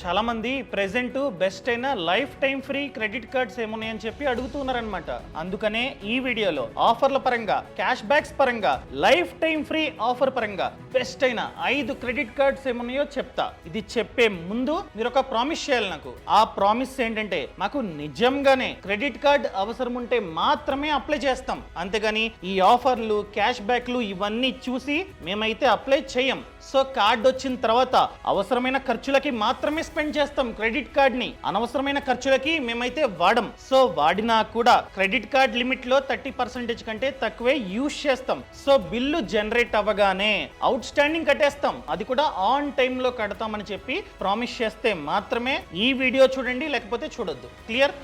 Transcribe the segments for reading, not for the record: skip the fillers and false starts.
చాలా మంది present best అయిన lifetime free credit cards ఏమున్నాయని చెప్పి అడుగుతున్నారనమాట. అందుకనే ఈ వీడియోలో ఆఫర్ల పరంగా, క్యాష్ బ్యాక్స్ పరంగా, లైఫ్ టైం ఫ్రీ ఆఫర్ పరంగా బెస్ట్ అయిన 5 క్రెడిట్ కార్డ్స్ ఏమున్నాయో చెప్తా. ఇది చెప్పే ముందు మీరు ఒక ప్రామిస్ చేయాలి నాకు. ఆ ప్రామిస్ ఏంటంటే, మాకు నిజంగానే క్రెడిట్ కార్డ్ అవసరం ఉంటే మాత్రమే అప్లై చేస్తాం, అంతేగాని ఈ ఆఫర్లు, క్యాష్ బ్యాక్లు ఇవన్నీ చూసి మేమైతే అప్లై చేయం. సో కార్డ్ వచ్చిన తర్వాత అవసరమైన ఖర్చులకి మాత్రమే స్పెండ్ చేస్తాం క్రెడిట్ కార్డ్ ని, అనవసరమైన ఖర్చులకి మేమైతే వాడం. సో వాడినా కూడా క్రెడిట్ కార్డ్ లిమిట్ లో 30% కంటే తక్కువే యూజ్ చేస్తాం. సో బిల్లు జనరేట్ అవ్వగానే అవుట్ స్టాండింగ్ కట్టేస్తాం, అది కూడా ఆన్ టైమ్ లో కడతామని చెప్పి ప్రామిస్ చేస్తే మాత్రమే ఈ వీడియో చూడండి, లేకపోతే చూడొద్దు. క్లియర్?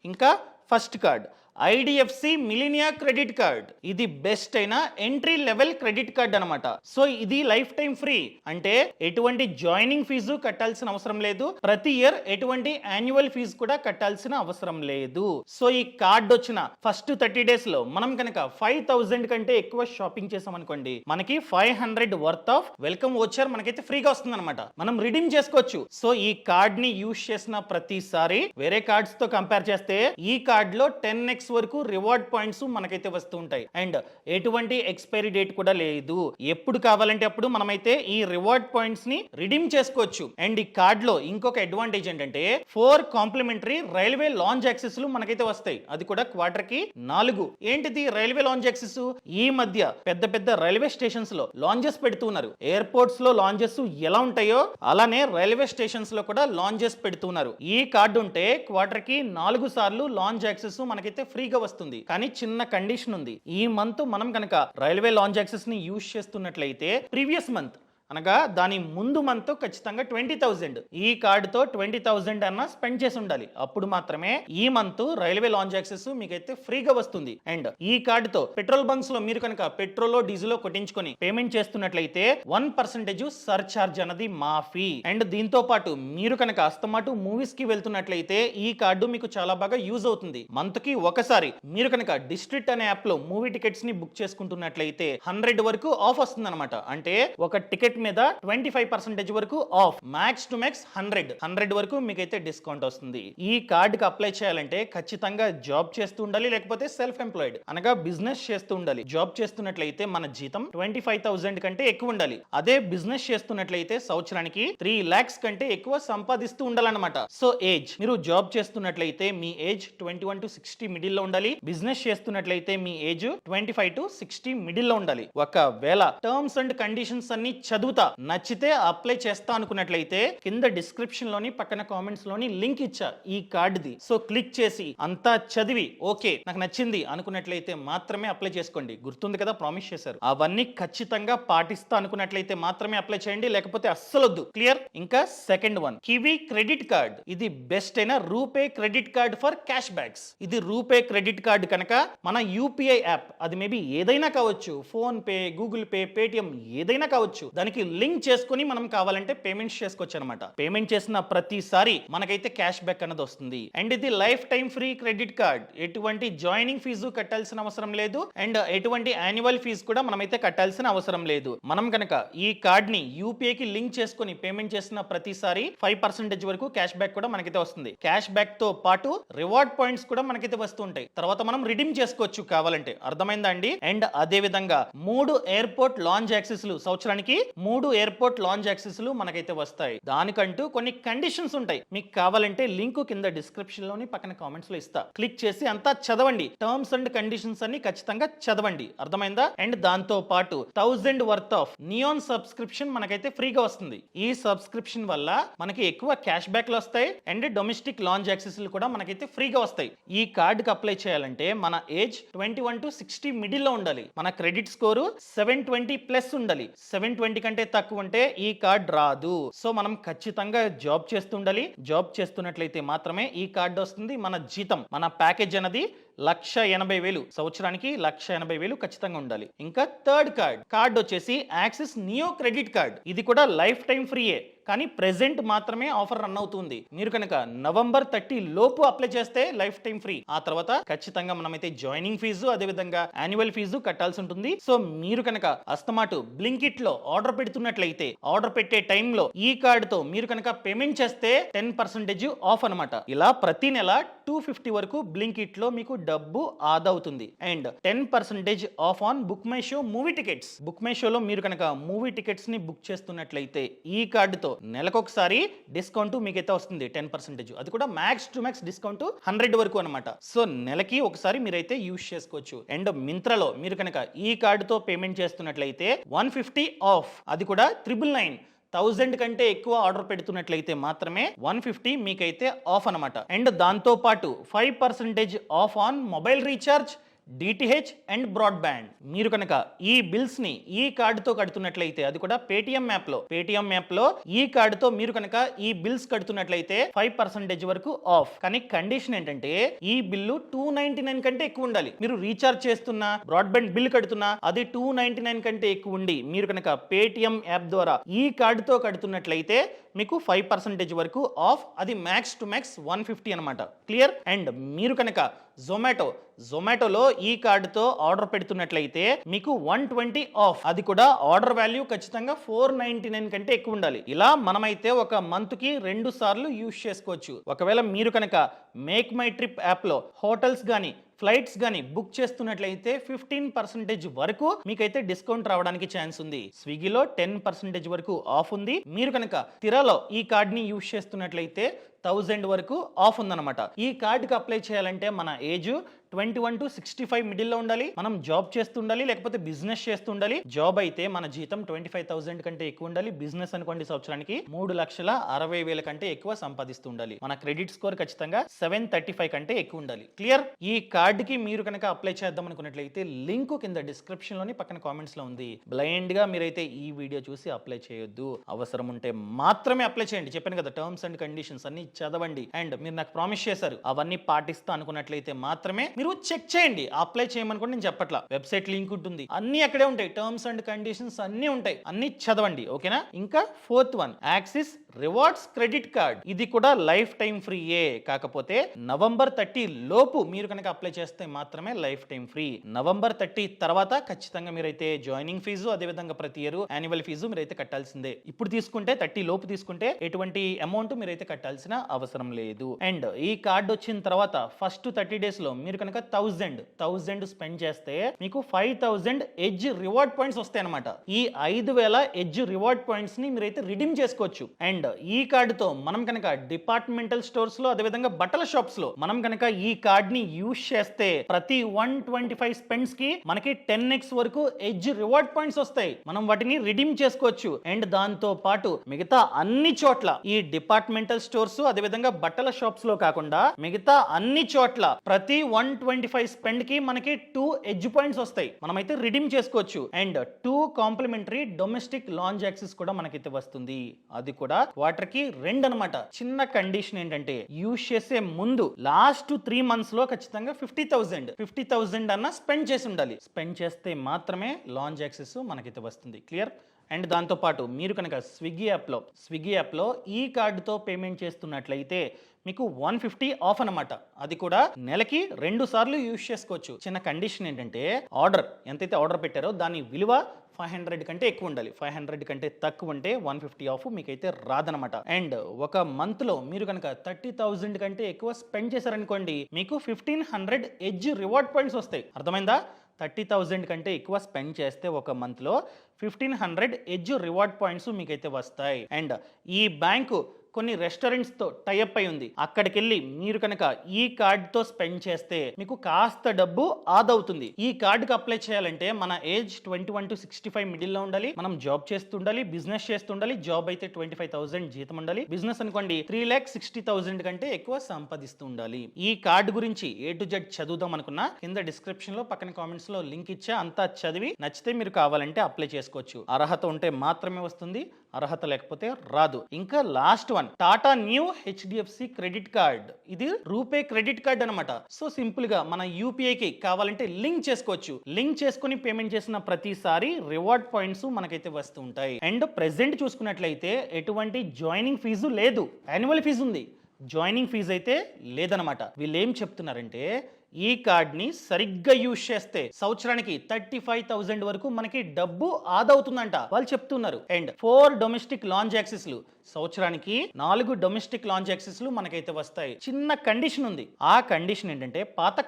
ఇంకా first card IDFC Millennia credit card. ఇది బెస్ట్ అయిన ఎంట్రీ లెవెల్ క్రెడిట్ కార్డ్ అనమాట. సో ఇది లైఫ్ టైం ఫ్రీ, అంటే ఎటువంటి జాయినింగ్ ఫీజు కట్టాల్సిన అవసరం లేదు. ప్రతి ఇయర్ ఎటువంటి యాన్యువల్ ఫీజు కూడా కట్టాల్సిన అవసరం లేదు. సో ఈ కార్డ్ వచ్చిన ఫస్ట్ 30 days లో మనం కనుక 5000 కంటే ఎక్కువ షాపింగ్ చేసాం అనుకోండి, మనకి 500 వర్త్ ఆఫ్ వెల్కమ్ వోచర్ మనకైతే ఫ్రీగా వస్తుంది అనమాట. మనం రిడీమ్ చేసుకోవచ్చు. సో ఈ కార్డ్ ని యూజ్ చేసిన ప్రతిసారి వేరే కార్డ్స్ తో కంపేర్ చేస్తే ఈ కార్డ్ లో 10x వరకు రివార్డ్ పాయింట్స్ మనకైతే వస్తూ ఉంటాయి. అండ్ ఎటువంటి ఎక్స్పైరీ డేట్ కూడా లేదు. ఎప్పుడు కావాలంటే అప్పుడు మనమైతే ఈ రివార్డ్ పాయింట్స్ ని రిడీమ్ చేసుకోవచ్చు. అండ్ ఈ కార్డ్ లో ఇంకొక అడ్వాంటేజ్ ఏంటంటే 4 కాంప్లిమెంటరీ రైల్వే లాంజ్ యాక్సెస్ లు మనకైతే వస్తాయి, అది కూడా క్వార్టర్ కి 4. ఏంటిది రైల్వే లాంజ్ యాక్సెస్? ఈ మధ్య పెద్ద పెద్ద రైల్వే స్టేషన్స్ లో లాంజెస్ పెడుతున్నారు. ఎయిర్పోర్ట్స్ లో లాంజెస్ ఎలా ఉంటాయో అలానే రైల్వే స్టేషన్స్ లో కూడా లాంజెస్ పెడుతున్నారు. ఈ కార్డు ఉంటే క్వార్టర్ కి 4 సార్లు లాంజ్ యాక్సెస్ మనకైతే ఫ్రీగా వస్తుంది. కానీ చిన్న కండిషన్ ఉంది. ఈ మంత్ మనం కనుక రైల్వే లాంజ్ యాక్సెస్ ని యూజ్ చేస్తున్నట్లయితే ప్రీవియస్ మంత్ అనగా దాని ముందు మంత్ ఖచ్చితంగా 20,000 ఈ కార్డుతో 20,000 అన్న స్పెండ్ చేసి ఉండాలి. అప్పుడు మాత్రమే ఈ మంత్ రైల్వే లాంజ్ యాక్సెస్ మీకైతే ఫ్రీగా వస్తుంది. అండ్ ఈ కార్డుతో పెట్రోల్ బంక్స్ లో మీరు కనుక పెట్రోల్ డీజిల్ కొట్టించుకొని పేమెంట్ చేస్తున్నట్లయితే 1% సర్చార్జ్ అన్నది మాఫీ. అండ్ దీంతో పాటు మీరు కనుక అస్తమాటు మూవీస్ కి వెళ్తున్నట్లయితే ఈ కార్డు మీకు చాలా బాగా యూజ్ అవుతుంది. మంత్ కి ఒకసారి మీరు కనుక డిస్ట్రిక్ట్ అనే యాప్ లో మూవీ టికెట్స్ ని బుక్ చేసుకుంటున్నట్లయితే 100 వరకు ఆఫ్ వస్తుంది అనమాట. అంటే ఒక టికెట్ మీద 25% వరకు ఆఫ్, మ్యాక్స్ టు మ్యాక్స్ 100 వరకు మీకైతే డిస్కౌంట్ వస్తుంది. ఈ కార్డ్ కి అప్లై చేయాలంటే ఖచ్చితంగా జాబ్ చేస్తూ ఉండాలి, లేకపోతే సెల్ఫ్ ఎంప్లాయిడ్ అనగా బిజినెస్ చేస్తూ ఉండాలి. జాబ్ చేస్తున్నట్లయితే మన జీతం 25,000 కంటే ఎక్కువ ఉండాలి. అదే బిజినెస్ చేస్తున్నట్లయితే సంవత్సరానికి 3 lakhs కంటే ఎక్కువ సంపాదిస్తూ ఉండాలన్నమాట. సో ఏజ్, మీరు జాబ్ చేస్తున్నట్లయితే మీ ఏజ్ 21 to 60 మిడిల్ లో ఉండాలి. బిజినెస్ చేస్తున్నట్లయితే మీ ఏజ్ 25 to 60 మిడిల్ లో ఉండాలి. ఒకవేళ టర్మ్స్ అండ్ కండిషన్స్ అన్ని చదువుతా నచ్చితే అప్లై చేస్తా అనుకున్నట్లయితే కింద డిస్క్రిప్షన్ లోని పక్కన కామెంట్స్ లోని లింక్ ఇచ్చా ఈ కార్డుది. సో క్లిక్ చేసి అంతా చదివి ఓకే నాకు నచ్చింది అనుకున్నట్లయితే మాత్రమే అప్లై చేసుకోండి. గుర్తుంది కదా, ప్రామిస్ చేశారు. అవన్నీ ఖచ్చితంగా పాటిస్తా అనుకున్నట్లయితే మాత్రమే అప్లై చేయండి, లేకపోతే అస్సలు వద్దు. క్లియర్? ఇంకా second one kiwi credit card. ఇది బెస్ట్ అయిన RuPay credit card for cash backs. ఇది రూపే క్రెడిట్ కార్డ్ కనుక మన యూపీఐ యాప్, అది మేబీ ఏదైనా కావచ్చు, phone pay, Google pay, Paytm ఏదైనా కావచ్చు, దానికి లింక్ చేసుకుని మనం కావాలంటే పేమెంట్స్ చేసుకోవచ్చు అనమాట. పేమెంట్ చేసిన ప్రతిసారి మనకైతే క్యాష్ బ్యాక్ అన్నది వస్తుంది. అండ్ ఇది lifetime free credit card. ఎటువంటి జాయినింగ్ ఫీజు కట్టాల్సిన అవసరం లేదు. అండ్ ఎటువంటి యాన్యువల్ ఫీజు కూడా మనమైతే కట్టాల్సిన అవసరం లేదు. మనం కనుక ఈ కార్డ్ ని యూపీఐ కి లింక్ చేసుకుని పేమెంట్ చేసిన ప్రతిసారి 5% వరకు క్యాష్ బ్యాక్ కూడా మనకైతే వస్తుంది. క్యాష్ బ్యాక్ తో పాటు రివార్డ్ పాయింట్స్ కూడా మనకైతే వస్తూ ఉంటాయి. తర్వాత మనం రిడీమ్ చేసుకోవచ్చు కావాలంటే. అర్థమైందా అండి? అండ్ అదే విధంగా 3 ఎయిర్పోర్ట్ లాంజ్ యాక్సెస్ లు సంవత్సరానికి 3 ఎయిర్పోర్ట్ లాంజ్ యాక్సెస్ లు మనకైతే వస్తాయి. దానికంటూ కొన్ని కండిషన్స్ ఉంటాయి. మీకు కావాలంటే లింక్ కింద డిస్క్రిప్షన్ లోని పక్కన కామెంట్స్ లో ఇస్తా. క్లిక్ చేసి అంతా చదవండి. టర్మ్స్ అండ్ కండిషన్స్ అన్ని ఖచ్చితంగా చదవండి. అర్థమైందా? అండ్ దాంతో పాటు 1000 వర్త్ ఆఫ్ నియాన్ సబ్స్క్రిప్షన్ మనకైతే ఫ్రీగా వస్తుంది. ఈ సబ్స్క్రిప్షన్ వల్ల మనకి ఎక్కువ క్యాష్ బ్యాక్లు వస్తాయి. అండ్ డొమెస్టిక్ లాంజ్ యాక్సెస్ లు కూడా మనకైతే ఫ్రీగా వస్తాయి. ఈ కార్డ్ కి అప్లై చేయాలంటే మన ఏజ్ 21 to 60 మిడిల్ లో ఉండాలి. మన క్రెడిట్ స్కోరు 720+ ఉండాలి. 720 కంటే తక్కువ ఉంటే ఈ కార్డ్ రాదు. సో మనం ఖచ్చితంగా జాబ్ చేస్తుండాలి. జాబ్ చేస్తున్నట్లయితే మాత్రమే ఈ కార్డు వస్తుంది. మన జీతం, మన ప్యాకేజ్ అనేది 1,80,000 సంవత్సరానికి 1,80,000 ఖచ్చితంగా ఉండాలి. ఇంకా థర్డ్ కార్డ్ వచ్చేసి యాక్సిస్ నియో క్రెడిట్ కార్డ్. ఇది కూడా లైఫ్ టైం ఫ్రీయే. కానీ ప్రెసెంట్ మాత్రమే ఆఫర్ రన్ అవుతుంది. మీరు కనుక నవంబర్ 30 లోపు అప్లై చేస్తే లైఫ్ టైం ఫ్రీ. ఆ తర్వాత ఖచ్చితంగా మనమైతే జాయినింగ్ ఫీజు అదేవిధంగా యాన్యువల్ ఫీజు కట్టాల్సి ఉంటుంది. సో మీరు కనుక అస్తమాటు బ్లింకిట్ లో ఆర్డర్ పెడుతున్నట్లయితే ఆర్డర్ పెట్టే టైంలో ఈ కార్డుతో మీరు కనుక పేమెంట్ చేస్తే 10% ఆఫ్ అనమాట. ఇలా ప్రతి నెల 250 వరకు బ్లింకిట్ లో మీకు డబ్బు ఆదా అవుతుంది. And 10% of on book my show movie tickets. Book my షోలో మీరు కనుక మూవీ టికెట్స్ ని బుక్ చేస్తున్నట్లయితే ఈ కార్డుతో నెలకొకసారి డిస్కౌంట్ మీకైతే వస్తుంది 10%. అది కూడా మ్యాక్స్ టు మ్యాక్స్ డిస్కౌంట్ 100 వరకు అనమాట. సో నెలకి ఒకసారి మీరైతే యూజ్ చేసుకోవచ్చు. అండ్ మింత్రాలో మీరు కనుక ఈ కార్డుతో పేమెంట్ చేస్తున్నట్లయితే 150 ఆఫ్. అది కూడా 999 1000 కంటే ఎక్కువ ఆర్డర్ పెడుతున్నట్లయితే మాత్రమే 150 మీకైతే ఆఫ్ అనమాట. అండ్ దాంతో పాటు 5% of on mobile recharge, DTH and broadband. మీరు కనుక ఈ బిల్స్ ని ఈ కార్డుతో కడుతున్నట్లయితే అది కూడా పేటిఎం యాప్ లో ఈ కార్డుతో మీరు కనుక ఈ బిల్స్ కడుతున్నట్లయితే 5% వరకు ఆఫ్. కానీ కండిషన్ ఏంటంటే ఈ బిల్లు 299 కంటే ఎక్కువ ఉండాలి. మీరు రీఛార్జ్ చేస్తున్నా బ్రాడ్బ్యాండ్ బిల్ కడుతున్నా అది 299 కంటే ఎక్కువ ఉండి మీరు కనుక పేటిఎం యాప్ ద్వారా ఈ కార్డుతో కడుతున్నట్లయితే మీకు 5% వరకు ఆఫ్. అది మ్యాక్స్ టు మ్యాక్స్ 150 అనమాట. క్లియర్? అండ్ మీరు కనుక జొమాటోలో ఈ కార్డుతో ఆర్డర్ పెడుతున్నట్లయితే మీకు 120 ఆఫ్. అది కూడా ఆర్డర్ వాల్యూ ఖచ్చితంగా 499 కంటే ఎక్కువ ఉండాలి. ఇలా మనమైతే ఒక మంత్ కి 2 సార్లు యూజ్ చేసుకోవచ్చు. ఒకవేళ మీరు కనుక మేక్ మై ట్రిప్ యాప్ లో హోటల్స్ గానీ ఫ్లైట్స్ గానీ బుక్ చేస్తున్నట్లయితే 15% వరకు మీకైతే డిస్కౌంట్ రావడానికి ఛాన్స్ ఉంది. స్విగ్గీలో 10% వరకు ఆఫ్ ఉంది. మీరు కనుక తిరాలో ఈ కార్డ్ ని యూజ్ చేస్తున్నట్లయితే 1000 వరకు ఆఫ్ ఉందన్నమాట. ఈ కార్డుకి అప్లై చేయాలంటే మన ఏజ్ 21 to 65 మిడిల్లో ఉండాలి. మనం జాబ్ చేస్తుండాలి లేకపోతే బిజినెస్ చేస్తుండాలి. జాబ్ అయితే మన జీతం 25,000 కంటే ఎక్కువ ఉండాలి. బిజినెస్ అనుకోండి సంవత్సరానికి 3,60,000 కంటే ఎక్కువ సంపాదిస్తుండాలి. మన క్రెడిట్ స్కోర్ ఖచ్చితంగా 735 కంటే ఎక్కువ ఉండాలి. క్లియర్? ఈ కార్డుకి మీరు కనుక అప్లై చేద్దాం అనుకున్నట్లయితే లింక్ కింద డిస్క్రిప్షన్ లోని పక్కన కామెంట్స్ లో ఉంది. బ్లైండ్ గా మీరైతే ఈ వీడియో చూసి అప్లై చేయొద్దు. అవసరం ఉంటే మాత్రమే అప్లై చేయండి. చెప్పాను కదా, టర్మ్స్ అండ్ కండిషన్స్ అన్ని చదవండి. అండ్ మీరు నాకు ప్రామిస్ చేశారు అవన్నీ పాటిస్తా అనుకున్నట్లయితే మాత్రమే మీరు చెక్ చేయండి. అప్లై చేయమనుకోండి, నేను చెప్పట్లా. వెబ్సైట్ లింక్ ఉంటుంది, అన్ని అక్కడే ఉంటాయి. టర్మ్స్ అండ్ కండిషన్స్ అన్ని ఉంటాయి, అన్ని చదవండి. ఓకేనా? ఇంకా 4th one, axis rewards credit card. ఇది కూడా లైఫ్ టైం ఫ్రీయే. కాకపోతే నవంబర్ 30 లోపు మీరు కనుక అప్లై చేస్తే మాత్రమే లైఫ్ టైం ఫ్రీ. నవంబర్ 30 తర్వాత ఖచ్చితంగా మీరైతే జాయినింగ్ ఫీజు అదేవిధంగా ప్రతి ఇయర్ యాన్యువల్ ఫీజు మీరైతే కట్టాల్సిందే. ఇప్పుడు తీసుకుంటే 30 లోపు తీసుకుంటే ఎటువంటి అమౌంట్ మీరైతే కట్టాల్సిన అవసరం లేదు. అండ్ ఈ కార్డ్ వచ్చిన తర్వాత ఫస్ట్ 30 డేస్ లో మీరు కనుక 1000 స్పెండ్ చేస్తే మీకు 5000 ఎడ్జ్ రివార్డ్ పాయింట్స్ వస్తాయి అనమాట. ఈ 5000 ఎడ్జ్ రివార్డ్ పాయింట్స్ ని మీరైతే రిడీమ్ చేసుకోవచ్చు. అండ్ ఈ కార్డుతో మనం కనుక డిపార్ట్మెంటల్ స్టోర్స్ లో అదేవిధంగా బట్టల షాప్స్ లో మనం కనుక ఈ కార్డ్ ని యూజ్ చేస్తే ప్రతి 125 స్పెండ్స్ కి మనకి 10x వరకు ఎడ్జ్ రివార్డ్ పాయింట్స్ వస్తాయి. మనం వాటిని రిడీమ్ చేసుకోవచ్చు. అండ్ దాంతో పాటు మిగతా అన్ని చోట్ల ఈ డిపార్ట్మెంటల్ స్టోర్స్ అదేవిధంగా బట్టల షాప్స్ లో కాకుండా మిగతా అన్ని చోట్ల ప్రతి 125 స్పెండ్ కి మనకి 2 ఎడ్జ్ పాయింట్స్ వస్తాయి. మనమైతే రిడీమ్ చేసుకోవచ్చు. And 2 complimentary domestic lounge access కూడా మనకైతే వస్తుంది. అది కూడా వాటర్ కి 2 అనమాట. చిన్న కండిషన్ ఏంటంటే యూజ్ చేసే ముందు లాస్ట్ 3 మంత్స్ లో ఖచ్చితంగా 50,000 అన్న స్పెండ్ చేసి ఉండాలి. స్పెండ్ చేస్తే మాత్రమే లాంజ్ యాక్సెస్ మనకైతే వస్తుంది. క్లియర్? అండ్ దాంతో పాటు మీరు కనుక స్విగ్గీ యాప్లో ఈ కార్డుతో పేమెంట్ చేస్తున్నట్లయితే మీకు 150 ఆఫ్ అనమాట. అది కూడా నెలకి 2 సార్లు యూజ్ చేసుకోవచ్చు. చిన్న కండిషన్ ఏంటంటే ఎంతైతే ఆర్డర్ పెట్టారో దాని విలువ 500 కంటే ఎక్కువ ఉండాలి. 500 కంటే తక్కువ ఉంటే 150 ఆఫ్ మీకైతే రాదనమాట. అండ్ ఒక మంత్ లో మీరు కనుక 30,000 కంటే ఎక్కువ స్పెండ్ చేశారనుకోండి మీకు 1500 ఎడ్జ్ రివార్డ్ పాయింట్స్ వస్తాయి. అర్థమైందా? 30,000 కంటే ఎక్కువ స్పెండ్ చేస్తే ఒక మంత్ లో 1500 ఎడ్జ్ రివార్డ్ పాయింట్స్ మీకైతే వస్తాయి. అండ్ ఈ బ్యాంకు కొన్ని రెస్టారెంట్స్ తో టైఅప్ అయి ఉంది. అక్కడికి వెళ్ళి మీరు కనుక ఈ కార్డ్ తో స్పెండ్ చేస్తే మీకు కాస్త డబ్బు ఆదా అవుతుంది. ఈ కార్డుకి అప్లై చేయాలంటే మన ఏజ్ 21 to 65 మిడిల్లో ఉండాలి. మనం జాబ్ చేస్తుండాలి, బిజినెస్ చేస్తుండాలి. జాబ్ అయితే 25,000 జీతం ఉండాలి. బిజినెస్ అనుకోండి 3,60,000 కంటే ఎక్కువ సంపాదిస్తూ ఉండాలి. ఈ కార్డు గురించి A to Z చదువుదాం అనుకున్నా కింద డిస్క్రిప్షన్ లో పక్కన కామెంట్స్ లో లింక్ ఇచ్చా. అంతా చదివి నచ్చితే మీరు కావాలంటే అప్లై చేసుకోవచ్చు. అర్హత ఉంటే మాత్రమే వస్తుంది. అర్హత లేకపోతే రాదు. ఇంకా last one Tata new HDFC credit card. ఇది రూపే క్రెడిట్ కార్డ్ అనమాట. సో సింపుల్ గా మన యూపీఐకి కావాలంటే లింక్ చేసుకోవచ్చు. లింక్ చేసుకుని పేమెంట్ చేసిన ప్రతిసారి రివార్డ్ పాయింట్స్ మనకైతే వస్తూ ఉంటాయి. అండ్ ప్రెసెంట్ చూసుకున్నట్లయితే ఎటువంటి జాయినింగ్ ఫీజు లేదు, యాన్యువల్ ఫీజు ఉంది, జాయినింగ్ ఫీజు అయితే లేదనమాట. వీళ్ళు ఏం చెప్తున్నారంటే ఈ కార్డ్ని సరిగ్గా యూజ్ చేస్తే సంవత్సరానికి 35,000 వరకు మనకి డబ్బు ఆదా అవుతుందంట వాళ్ళు చెప్తున్నారు. అండ్ 4 డొమెస్టిక్ లాంచ్ యాక్సెస్లు, సంవత్సరానికి 4 డొమెస్టిక్ లాంచ్ యాక్సెస్లు మనకైతే వస్తాయి. చిన్న కండిషన్ ఉంది. ఆ కండిషన్ ఏంటంటే పాత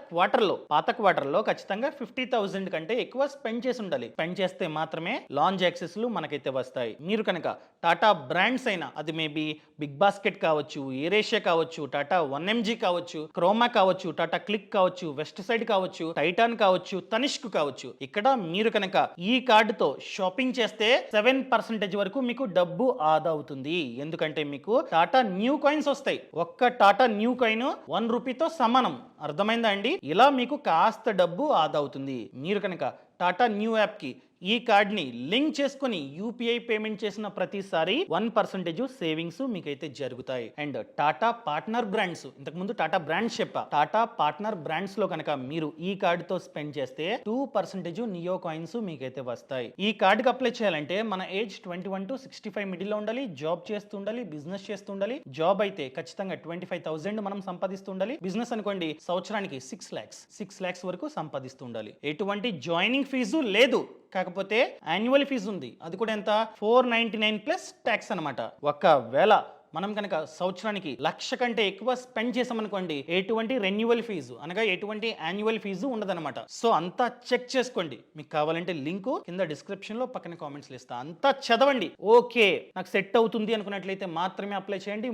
క్వార్టర్లో ఖచ్చితంగా 50,000 కంటే ఎక్కువ స్పెండ్ చేసి ఉండాలి. స్పెండ్ చేస్తే మాత్రమే లాంచ్ యాక్సెస్లు మనకైతే వస్తాయి. మీరు కనుక టాటా బ్రాండ్స్ అయినా, అది మేబీ బిగ్ బాస్కెట్ కావచ్చు, ఏరేషియా కావచ్చు, టాటా 1MG కావచ్చు, క్రోమా కావచ్చు, టాటా క్లిక్ కావచ్చు, వెస్ట్ సైడ్ కావచ్చు, టైటాన్ కావచ్చు, తనిష్క్ కావచ్చు, ఇక్కడ మీరు కనుక ఈ కార్డుతో షాపింగ్ చేస్తే 7% వరకు మీకు డబ్బు ఆదా అవుతుంది. ఎందుకంటే మీకు టాటా న్యూ కాయిన్స్ వస్తాయి. ఒక్క టాటా న్యూ కాయిన్ 1 రూపీతో సమానం. అర్థమైందా అండి? ఇలా మీకు కాస్త డబ్బు ఆదా అవుతుంది. మీరు కనుక టాటా న్యూ యాప్ కి ఈ కార్డ్ని లింక్ చేసుకుని యూపీఐ పేమెంట్ చేసిన ప్రతిసారి 1% సేవింగ్స్ మీకైతే జరుగుతాయి. అండ్ టాటా పార్ట్నర్ బ్రాండ్స్, ఇంతకుముందు టాటా బ్రాండ్స్ చెప్పా, టాటా పార్ట్నర్ బ్రాండ్స్ లో కనుక మీరు ఈ కార్డుతో స్పెండ్ చేస్తే 2% నియో కాయిన్స్ మీకైతే వస్తాయి. ఈ కార్డుకి అప్లై చేయాలంటే మన ఏజ్ 21 to 65 మిడిల్లో ఉండాలి, జాబ్ చేస్తూ ఉండాలి, బిజినెస్ చేస్తూ ఉండాలి. జాబ్ అయితే ఖచ్చితంగా 25,000 మనం సంపాదిస్తూ ఉండాలి. బిజినెస్ అనుకోండి సంవత్సరానికి 6 lakhs వరకు సంపాదిస్తూ ఉండాలి. ఎటువంటి జాయినింగ్ ఫీజు లేదు, కాకపోతే యాన్యువల్ ఫీజు ఉంది. అది కూడా ఎంత? 499 ప్లస్ ట్యాక్స్ అనమాట. ఒకవేళ మనం కనుక సంవత్సరానికి 1,00,000 కంటే ఎక్కువ స్పెండ్ చేసామనుకోండి ఎటువంటి రెన్యువల్ ఫీజు అనగా ఎటువంటి యాన్యువల్ ఫీజు ఉండదన్నమాట. సో అంతా చెక్ చేసుకోండి. మీకు కావాలంటే లింక్ కింద డిస్క్రిప్షన్ లో పక్కన కామెంట్స్ ఇస్తా. అంతా చదవండి. ఓకే నాకు సెట్ అవుతుంది అనుకున్నట్లయితే మాత్రమే అప్లై చేయండి.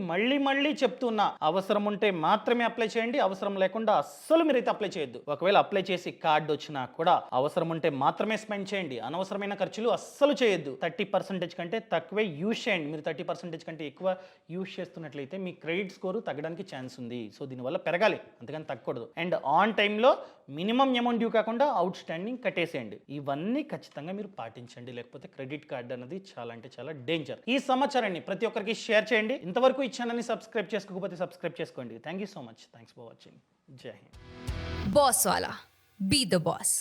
మళ్ళీ చెప్తున్నా, అవసరం ఉంటే మాత్రమే అప్లై చేయండి, అవసరం లేకుండా అస్సలు మీరైతే అప్లై చేయొద్దు. ఒకవేళ అప్లై చేసి కార్డు వచ్చినా కూడా అవసరం ఉంటే మాత్రమే స్పెండ్ చేయండి. అనవసరమైన ఖర్చులు అస్సలు చేయొద్దు. 30% కంటే తక్కువే యూజ్ చేయండి. మీరు 30% కంటే ఎక్కువ యూజ్ చేస్తున్నట్లయితే మీ క్రెడిట్ స్కోరు తగ్గడానికి ఛాన్స్ ఉంది. సో దీనివల్ల పెరగాలి, అంతకని తగ్గకూడదు. అండ్ ఆన్ టైంలో మినిమం అమౌంట్ డ్యూ కాకుండా అవుట్ స్టాండింగ్ కట్టేసేయండి. ఇవన్నీ ఖచ్చితంగా మీరు పాటించండి, లేకపోతే క్రెడిట్ కార్డ్ అనేది చాలా అంటే చాలా డేంజర్. ఈ సమాచారాన్ని ప్రతి ఒక్కరికి షేర్ చేయండి. ఇంతవరకు ఈ ఛానల్ని సబ్స్క్రైబ్ చేసుకోకపోతే సబ్స్క్రైబ్ చేసుకోండి. Thank you so much. Thanks for watching. జై Hind. Boss Wala. Be the boss.